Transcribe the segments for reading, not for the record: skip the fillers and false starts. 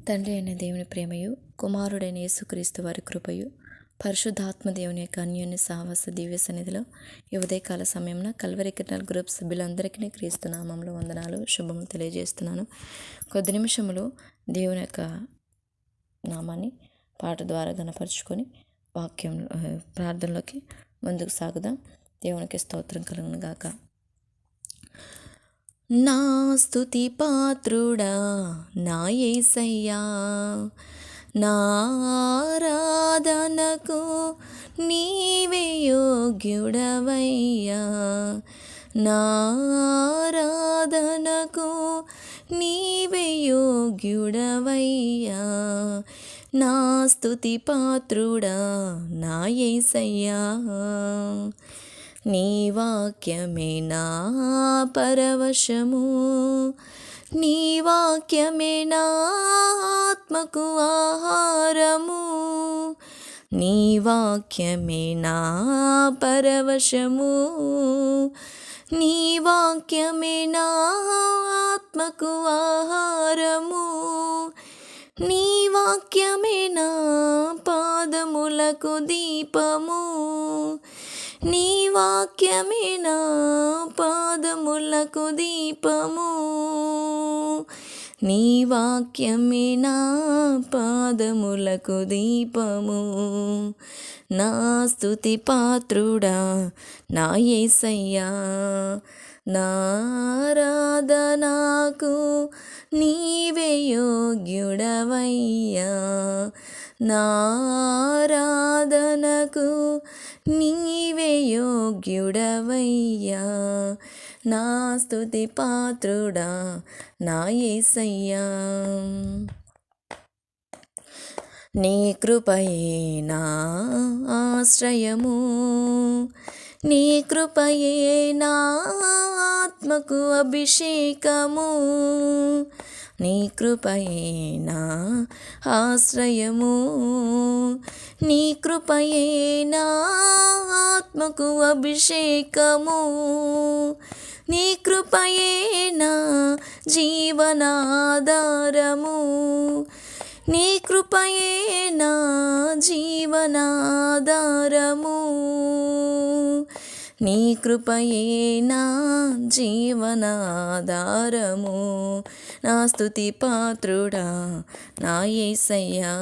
తండ్రి అయిన దేవుని ప్రేమయు, కుమారుడైన యేసుక్రీస్తు వారి కృపయు, పరిశుద్ధాత్మ దేవుని యొక్క అన్యోన్య సాహస దివ్య సన్నిధిలో ఈ ఉదయకాల సమయంలో కల్వరి కిరణాల గ్రూప్ సభ్యులందరికీ క్రీస్తు నామంలో వందనాలు శుభములు తెలియజేస్తున్నాను. కొద్ది నిమిషములు దేవుని యొక్క నామాన్ని పాట ద్వారా గణపరుచుకొని వాక్యం ప్రార్థనలోకి ముందుకు సాగుదాం. దేవునికి స్తోత్రం కలుగును గాక. నా స్తుతి పాత్రుడా నా యేసయ్యా, నా ఆరాధనకు నీవే యోగ్యుడవయ్యా, నా ఆరాధనకు నీవే యోగ్యుడవయ్యా, నా స్తుతి పాత్రుడా నా యేసయ్యా. నీ వాక్యమే నా పరవశము, నీ వాక్యమే నా ఆత్మకు ఆహారము, నీ వాక్యమే నా పరవశము, నీ వాక్యమే నా ఆత్మకు ఆహారము, నీ వాక్యమే నా పాదములకు దీపము, నీ వాక్యమే నా పాదములకు దీపము, నీ వాక్యమే నా పాదములకు దీపము, నా స్తుతి పాత్రుడా నా యేసయ్యా, నా ఆరాధనకు నీవే యోగ్యుడవయ్యా, నా ఆరాధనకు నీవే యోగ్యుడవయ్యా, నా స్తుతి పాత్రుడా నా యేసయ్యా. నీ కృపయే నా ఆశ్రయము, నీ కృపయే నా ఆత్మకు అభిషేకము, నీ కృపయే నా ఆశ్రయము, నీ కృపయే నా ఆత్మకు అభిషేకము, నీ కృపయే నా జీవనాధారము, నీ కృపయే నా జీవనాధారము, నీ కృపయే నా జీవనాధారము, నా స్తుతి పాత్రుడా నా యేసయ్యా,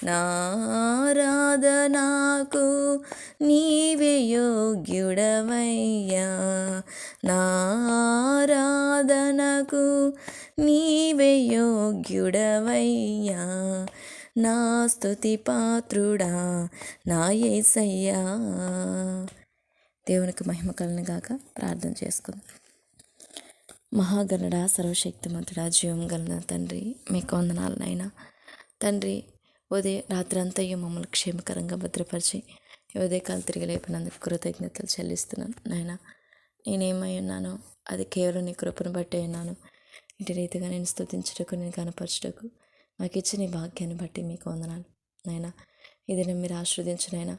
నా ఆరాధనకు నీవే యోగ్యుడవయ్యా, నా ఆరాధనకు నీవే యోగ్యుడవయ్యా, నా స్తుతి పాత్రుడా నా యేసయ్యా. దేవునికి మహిమ కలుగును గాక. ప్రార్థన చేసుకుందాం. మహాగణుడా, సర్వశక్తిమంతుడా, జీవం కలిగిన తండ్రి, మీకు వందనాలు నాయనా. తండ్రి, రాత్రి అంతయు మమ్మల్ని క్షేమకరంగా భద్రపరిచి ఉదయకాలం తిరిగి లేపినందుకు కృతజ్ఞతలు చెల్లిస్తున్నాను నాయనా. నేనేమై ఉన్నానో అది కేవలం నీ కృపను బట్టే ఉన్నాను. ఇంటి రీతిగా నేను స్తుతించుటకు, నేను కనపరచుటకు మాకు ఇచ్చిన ఈ భాగ్యాన్ని బట్టి మీకు వందనాలు నాయనా. ఈ దినం మీరు ఆశీర్వదించినైనా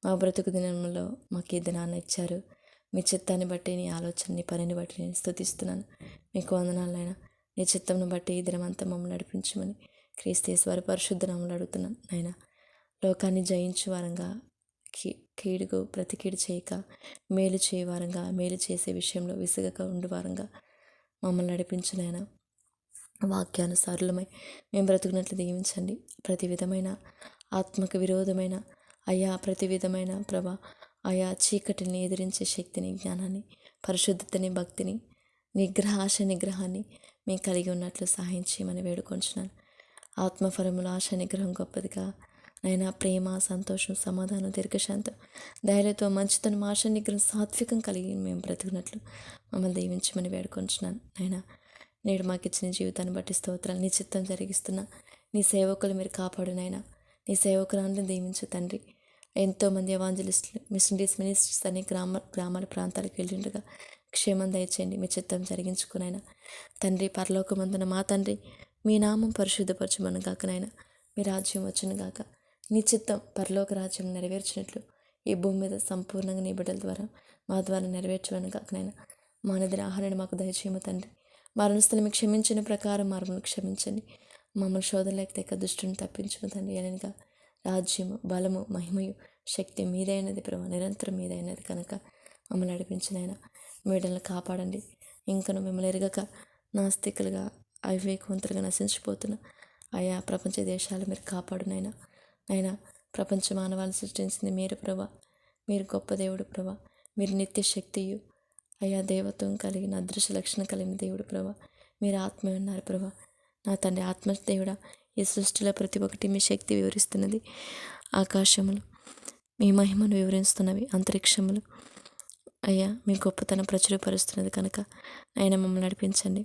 మా బ్రతుకు దినంలో మాకు ఈ దినాన్ని ఇచ్చారు. మీ చిత్తాన్ని బట్టి, నీ ఆలోచన, నీ పనిని బట్టి నేను స్తుతిస్తున్నాను. మీకు వందనాలైనా. నీ చిత్తంను బట్టి ఈ దినమంతా మమ్మల్ని నడిపించమని క్రీస్తు యేసు వారి పరిశుద్ధ నామములో అడుగుతున్నాను నాయనా. లోకాన్ని జయించు వారంగా, కీడుకు ప్రతి కీడు చేయక మేలు చేయవారంగా, మేలు చేసే విషయంలో విసుగక ఉండు వారంగా మమ్మల్ని నడిపించినైనా. వాక్యానుసారులమై మేము బ్రతుకున్నట్లు దీవించండి. ప్రతి విధమైన ఆత్మకు విరోధమైన అయా, ప్రతి విధమైన ప్రభా ఆయా చీకటిని ఎదిరించే శక్తిని, జ్ఞానాన్ని, పరిశుద్ధతని, భక్తిని, ఆశ నిగ్రహాన్ని మేము కలిగి ఉన్నట్లు సహాయం చేయమని వేడుకొంచున్నాను. ఆత్మఫలములు ఆశ నిగ్రహం గొప్పదిగా నైనా, ప్రేమ, సంతోషం, సమాధానం, దీర్ఘశాంతం, ధైర్యంతో, మంచితనం, ఆశ నిగ్రహం, సాత్వికం కలిగి మేము బ్రతుకున్నట్లు మమ్మల్ని దీవించమని వేడుకొంచున్నాను నైనా. నేడు మాకు ఇచ్చిన జీవితాన్ని బట్టి స్తోత్రాలు. నీ చిత్తం జరిగిస్తున్న నీ సేవకులు మీరు కాపాడునైనా. నీ సేవకులను దీవించు తండ్రి. ఎంతోమంది ఎవాంజలిస్టులు, మినిస్టర్స్ అనే గ్రామాల ప్రాంతాలకు వెళ్ళిండగా క్షేమం దయచేయండి. మీ చిత్తం జరిగించుకునైనా తండ్రి. పరలోకమందున మా తండ్రి, మీ నామం పరిశుద్ధపరచమను గాకనైనా. మీ రాజ్యం వచ్చును గాక. నీ చిత్తం పరలోక రాజ్యం నెరవేర్చినట్లు ఈ భూమి మీద సంపూర్ణంగా నీ బిడ్డల ద్వారా మా ద్వారా నెరవేర్చవను గాకనైనా. మా అనుదిన ఆహారాన్ని మాకు దయచేయము తండ్రి. మా రుణస్థులు మీకు క్షమించిన ప్రకారం మరమును క్షమించండి. మమ్మల్ని శోధనలేక తెక్క దుష్టుని తప్పించును తండ్రి. అనగా రాజ్యము, బలము, మహిమయు, శక్తి మీదైనది ప్రభా, నిరంతరం మీదైనది కనుక మమ్మల్ని నడిపించినైనా మీడలను కాపాడండి. ఇంకను మిమ్మల్ని ఎరగక నాస్తికులుగా అవివేకవంతులుగా నశించిపోతున్న ఆయా ప్రపంచ దేశాలు మీరు కాపాడునైనా. అయినా ప్రపంచ మానవాన్ని సృష్టించింది మీరు ప్రభా, మీరు గొప్ప దేవుడు ప్రభా, మీరు నిత్య శక్తియు అయా దేవత్వం కలిగిన అదృశ్య లక్షణం కలిగిన దేవుడు ప్రభా, మీరు ఆత్మ ఉన్నారు ప్రభా. నా తండ్రి ఆత్మదేవుడా, ఈ సృష్టిలో ప్రతి ఒక్కటి మీ శక్తి వివరిస్తున్నది. ఆకాశములు మీ మహిమను వివరిస్తున్నవి, అంతరిక్షములు అయ్యా మీ గొప్పతనం ప్రచురపరుస్తున్నది కనుక ఆయన మమ్మల్ని నడిపించండి.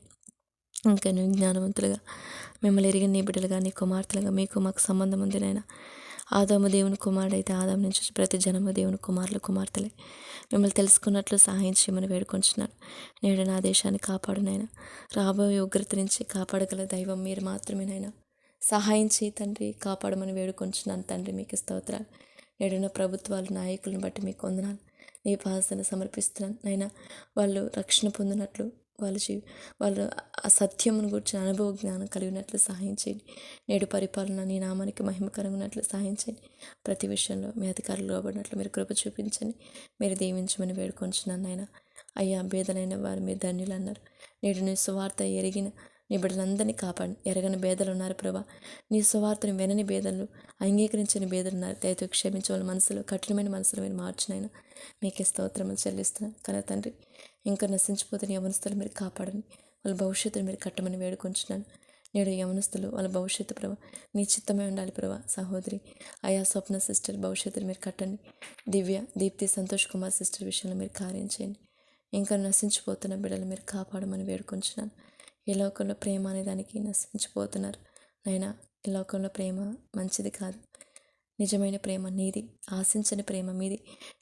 ఇంకా నువ్వు జ్ఞానవంతులుగా మిమ్మల్ని ఎరిగిన నీ బిడ్డలుగా, నీ కుమార్తెలుగా మీకు మాకు సంబంధం ఉంది నాయన. ఆదాము దేవుని కుమారుడు అయితే ఆదాము నుంచి ప్రతి జనము దేవుని కుమారులు కుమార్తెలే. మిమ్మల్ని తెలుసుకున్నట్లు సహాయం చేయమని వేడుకొంచున్నాను. నేడు నా దేశాన్ని కాపాడునైనా, రాబోయే ఉగ్రత నుంచి కాపాడగల దైవం మీరు మాత్రమేనైనా. సహాయం చేయి తండ్రి, కాపాడమని వేడుకొంచున్నాను తండ్రి. మీకు స్తోత్రాలు. నేడున్న ప్రభుత్వాలు, నాయకులను బట్టి మీకు వందనాలు. నీ పాసన సమర్పిస్తున్నాను నైనా. వాళ్ళు రక్షణ పొందినట్లు, వాళ్ళు ఆ సత్యమును గురించి అనుభవ జ్ఞానం కలిగినట్లు సహాయం చేయండి. నేడు పరిపాలన నీ నామానికి మహిమకరమైనట్లు సహాయం చేయండి. ప్రతి విషయంలో మీ అధికారులు లోబడినట్లు మీరు కృప చూపించండి. మీరు దీవించమని వేడుకొంచున్నాను నాయన. అయ్యా బేదలైన వారు మీరు ధన్యులు అన్నారు. నేడు నీ సువార్త ఎరిగిన నీ బిడ్డలందరినీ కాపాడి. ఎరగని బేదలు ఉన్నారు ప్రభా, నీ సువార్తను వినని బేదలు, అంగీకరించని బేదలు ఉన్నారు. దయతో క్షమించే వాళ్ళ మనసులో, కఠినమైన మనసులో మీరు మార్చినైనా మీకే స్తోత్రములు చెల్లిస్తున్నాను. కానీ తండ్రి, ఇంకా నశించిపోతున్న యవనస్తులు మీరు కాపాడండి. వాళ్ళ భవిష్యత్తును మీరు కట్టమని వేడుకొంచున్నాను. నేడు యవనస్తులు వాళ్ళ భవిష్యత్తు ప్రభా నీ చిత్తమే ఉండాలి ప్రభా. సహోదరి అయా స్వప్న సిస్టర్ భవిష్యత్తును మీరు కట్టండి. దివ్య, దీప్తి, సంతోష్ కుమార్ సిస్టర్ విషయంలో మీరు కార్యం చేయండి. ఇంకా నశించిపోతున్న బిడ్డలు మీరు కాపాడమని వేడుకొంచున్నాను. ఈ లోకంలో ప్రేమ అనే దానికి నశించిపోతున్నారు నైనా. ఈ లోకంలో ప్రేమ మంచిది కాదు. నిజమైన ప్రేమ నీది, ఆశించని ప్రేమ మీది.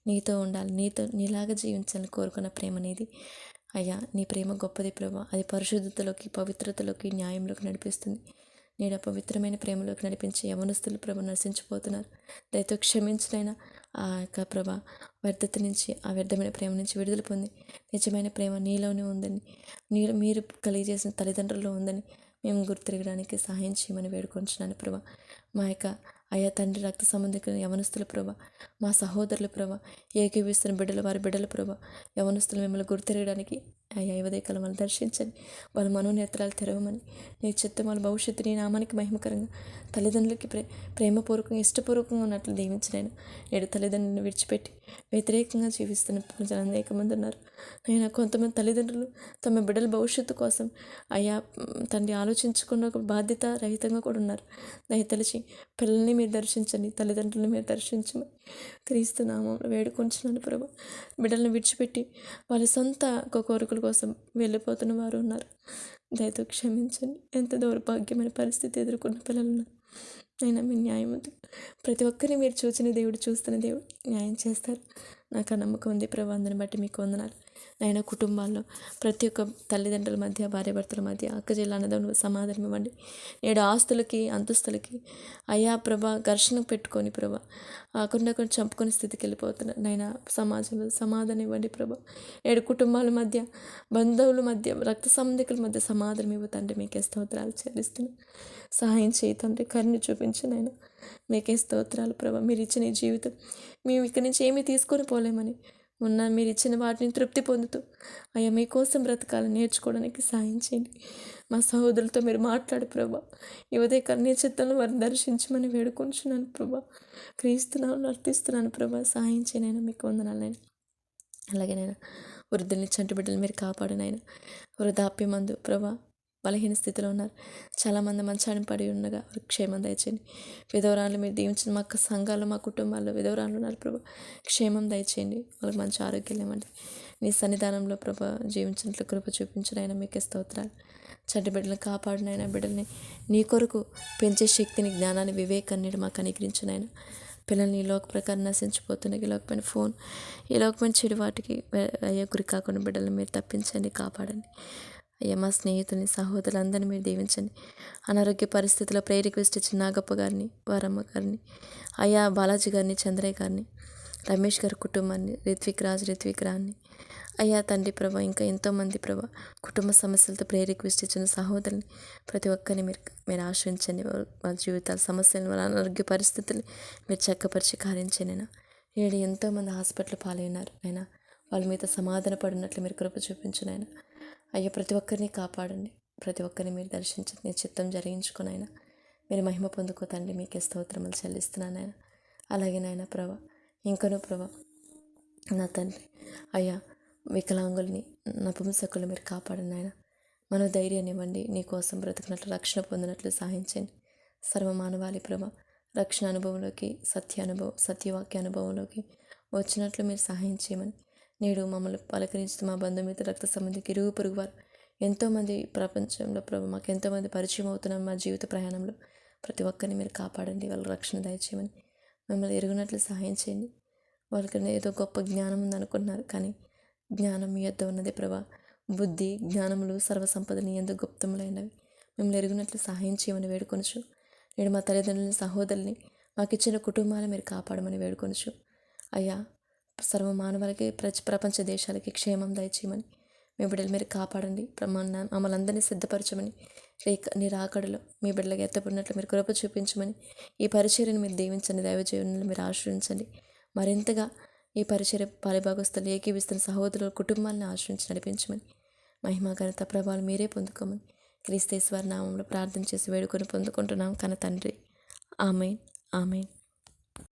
నీతో ఉండాలి, నీలాగా జీవించాలని కోరుకున్న ప్రేమ నీది అయ్యా. నీ ప్రేమ గొప్పది ప్రభా. అది పరిశుద్ధతలోకి, పవిత్రతలోకి, న్యాయంలోకి నడిపిస్తుంది. నేను పవిత్రమైన ప్రేమలోకి నడిపించి యవనస్తులు ప్రభ నశించిపోతున్నారు. దయతో క్షమించినైనా ఆ యొక్క ప్రభ వ్యర్థత నుంచి, ఆ వ్యర్థమైన ప్రేమ నుంచి విడుదల పొంది నిజమైన ప్రేమ నీలోనే ఉందని, మీరు కలిగజేసిన తల్లిదండ్రుల్లో ఉందని మేము గుర్తిరగడానికి సహాయం చేయమని వేడుకొంచున్నాను ప్రభా. మా యొక్క అయ్యా తండ్రి రక్త సంబంధికుల యవనస్తుల ప్రభా, మా సహోదరుల ప్రభా, ఏకీవిస్తున్న బిడ్డలు, వారి బిడ్డల ప్రభా, యవనస్తులు మిమ్మల్ని గుర్తిరగడానికి అయ్యా ఉదయకాలం వాళ్ళు దర్శించండి. వాళ్ళ మనోనేత్రాలు తెరవమని, నీ చిత్తం వాళ్ళ భవిష్యత్తు నీ నామానికి మహిమకరంగా తల్లిదండ్రులకి ప్రేమపూర్వకంగా, ఇష్టపూర్వకంగా ఉన్నట్లు దీవించినాను. నేడు తల్లిదండ్రులను విడిచిపెట్టి వ్యతిరేకంగా జీవిస్తున్న ప్రజలు అనేక మంది ఉన్నారు. నేను కొంతమంది తల్లిదండ్రులు తమ బిడ్డల భవిష్యత్తు కోసం అయ్యా తండ్రి ఆలోచించుకున్న ఒక బాధ్యత రహితంగా కూడా ఉన్నారు. దయతలిచి పిల్లల్ని మీరు దర్శించండి, తల్లిదండ్రులను మీరు దర్శించమని క్రీస్తు నామంలో వేడుకొంచున్నాను ప్రభు. బిడ్డలను విడిచిపెట్టి వాళ్ళ సొంత కోరికల కోసం వెళ్ళిపోతున్న వారు ఉన్నారు. దయతో క్షమించండి. ఎంత దౌర్భాగ్యమైన పరిస్థితి ఎదుర్కొన్న పిల్లలు ఉన్నారు. అయినా మీ న్యాయవంతుడు, ప్రతి ఒక్కరిని మీరు చూసిన దేవుడు, చూస్తున్న దేవుడు న్యాయం చేస్తారు. నాకు ఆ నమ్మకం ఉంది ప్రభు. అందరిని బట్టి మీకు వందనాలు. నాయన కుటుంబాల్లో ప్రతి ఒక్క తల్లిదండ్రుల మధ్య, భార్యాభర్తల మధ్య, అక్కచెల్లి అన్నదమ్ములు సమాధానం ఇవ్వండి. నేడు ఆస్తులకి, అంతస్తులకి అయ్యా ప్రభా ఘర్షణ పెట్టుకొని ప్రభా కొన్ని చంపుకొని స్థితికి వెళ్ళిపోతున్నారు. నాయన సమాజంలో సమాధానం ఇవ్వండి ప్రభా. నేడు కుటుంబాల మధ్య, బంధువుల మధ్య, రక్త సంబంధికుల మధ్య సమాధానం ఇవ్వతండి. మీకే స్తోత్రాలు చెల్లిస్తున్నాను. సహాయం చేయతండి, కరుణ చూపించనైనా మీకే స్తోత్రాలు ప్రభా. మీరు ఇచ్చిన ఈ జీవితం మేము ఇక్కడి నుంచి ఏమీ తీసుకొని పోలేమని ఉన్న మీరు ఇచ్చిన వాటిని తృప్తి పొందుతూ అయ్యా మీకోసం బ్రతకాలని నేర్చుకోవడానికి సహాయం చేయండి. మా సహోదరులతో మీరు మాట్లాడు ప్రభా. ఈ ఉదయకాల నీ చిత్తంలో వారిని దర్శించమని వేడుకొంచున్నాను ప్రభా. క్రీస్తునామములో అర్థిస్తున్నాను ప్రభా. సహాయం చేయనైనా మీకు వందనాలైనా. అలాగే నైనా వృద్ధుల్ని, చంటి బిడ్డలు మీరు కాపాడనైనా. వృద్ధాప్యమందు ప్రభా బలహీన స్థితిలో ఉన్నారు. చాలామంది మంచాన్ని పడి ఉండగా వారికి క్షేమం దయచేయండి. విధవరాలు మీరు దీవించిన మా సంఘాల్లో, మా కుటుంబాల్లో విధవరాలు ఉన్నారు ప్రభా. క్షేమం దయచేయండి. వాళ్ళకి మంచి ఆరోగ్యం ఇవ్వండి. నీ సన్నిధానంలో ప్రభా జీవించినట్లు కృప చూపించినైనా మీకే స్తోత్రాలు. చంటి బిడ్డలను కాపాడినైనా, బిడ్డల్ని నీ కొరకు పెంచే శక్తిని, జ్ఞానాన్ని, వివేకాన్ని మాకు అనుగ్రహించినైనా. పిల్లల్ని ఈ లోక ప్రకారం నశించిపోతున్న ఈ లోకమైన ఫోన్, ఈ లోకమైన చెడు వాటికి అయ్యే గురి కాకుండా బిడ్డలను మీరు తప్పించండి, కాపాడండి. అయ్యా మా స్నేహితుల్ని, సహోదరులందరినీ మీరు దీవించండి. అనారోగ్య పరిస్థితుల్లో ప్రేయర్ రిక్వెస్ట్ ఇచ్చిన నాగప్ప గారిని, వారమ్మ గారిని, అయ్యా బాలాజీ గారిని, చంద్రయ్య గారిని, రమేష్ గారి కుటుంబాన్ని, రిత్విక్ రాజ్ని అయ్యా తండ్రి ప్రభా, ఇంకా ఎంతోమంది ప్రభా కుటుంబ సమస్యలతో రిక్వెస్ట్ ఇచ్చిన సహోదరుని ప్రతి ఒక్కరిని మీరు ఆశ్రయించండి. వాళ్ళ జీవితాల సమస్యలను, వాళ్ళ ఆరోగ్య పరిస్థితుల్ని మీరు చక్కపరిచి కార్యం చేయనైనా. నేడు ఎంతోమంది హాస్పిటల్ పాలైనారు అయినా వాళ్ళ మీద సమాధాన పడినట్లు మీరు కృప చూపించునైనా. అయ్యా ప్రతి ఒక్కరిని కాపాడండి, ప్రతి ఒక్కరిని మీరు దర్శించండి, నీ చిత్తం జరిగించుకుని అయినా మీరు మహిమ పొందుకో తండ్రి. మీకే స్తోత్రములు చెల్లిస్తున్నాను ఆయన. అలాగే నాయన ప్రభా, ఇంకనూ ప్రభా నా తండ్రి అయ్యా వికలాంగుల్ని, నపుంసకులు మీరు కాపాడండి ఆయన. మన ధైర్యాన్ని ఇవ్వండి, నీ కోసం బ్రతికినట్లు, రక్షణ పొందినట్లు సహాయించండి. సర్వమానవాళి ప్రభ రక్షణ అనుభవంలోకి, సత్యవాక్య అనుభవంలోకి వచ్చినట్లు మీరు సహాయం చేయమని నేడు మమ్మల్ని పలకరిస్తూ మా బంధుమిత్రులు, రక్త సంబంధికి, ఇరుగు పొరుగు వారు ఎంతోమంది ప్రపంచంలో ప్రభు మాకు ఎంతోమంది పరిచయం అవుతున్నారు. మా జీవిత ప్రయాణంలో ప్రతి ఒక్కరిని మీరు కాపాడండి, వాళ్ళ రక్షణ దయచేయమని మిమ్మల్ని ఎరుగునట్లు సహాయం చేయండి. వాళ్ళకి ఏదో గొప్ప జ్ఞానం ఉందనుకుంటున్నారు, కానీ జ్ఞానం మీ యొద్ద ఉన్నది ప్రభా. బుద్ధి జ్ఞానములు సర్వసంపదని ఎందుకు గుప్తములైనవి. మిమ్మల్ని ఎరుగునట్లు సహాయం చేయమని వేడుకొనుచు నేడు మా తల్లిదండ్రులని, సహోదరుల్ని, మాకు ఇచ్చిన కుటుంబాన్ని మీరు కాపాడమని వేడుకొనుచు అయ్యా సర్వ మానవాళికి, ప్రపంచ దేశాలకి క్షేమం దయచేయమని మీ బిడ్డలు మీరు కాపాడండి. మమ్మల్ని అందరినీ సిద్ధపరచమని, నీ రాకడలో మీ బిడ్డలకు ఎత్తపడినట్లు మీరు కృప చూపించమని, ఈ పరిచర్యను మీరు దీవించండి, దైవజీవనాన్ని మీరు ఆశ్రయించండి. మరింతగా ఈ పరిచర్య పాలిభాగస్తులు ఏకీవిస్తున్న సహోదరుల కుటుంబాలను ఆశ్రయించి నడిపించమని, మహిమ ఘనత ప్రభావాలు మీరే పొందుకోమని క్రీస్తేశ్వర నామంలో ప్రార్థన చేసి వేడుకొని పొందుకుంటున్నాం కన తండ్రి. Amen, amen.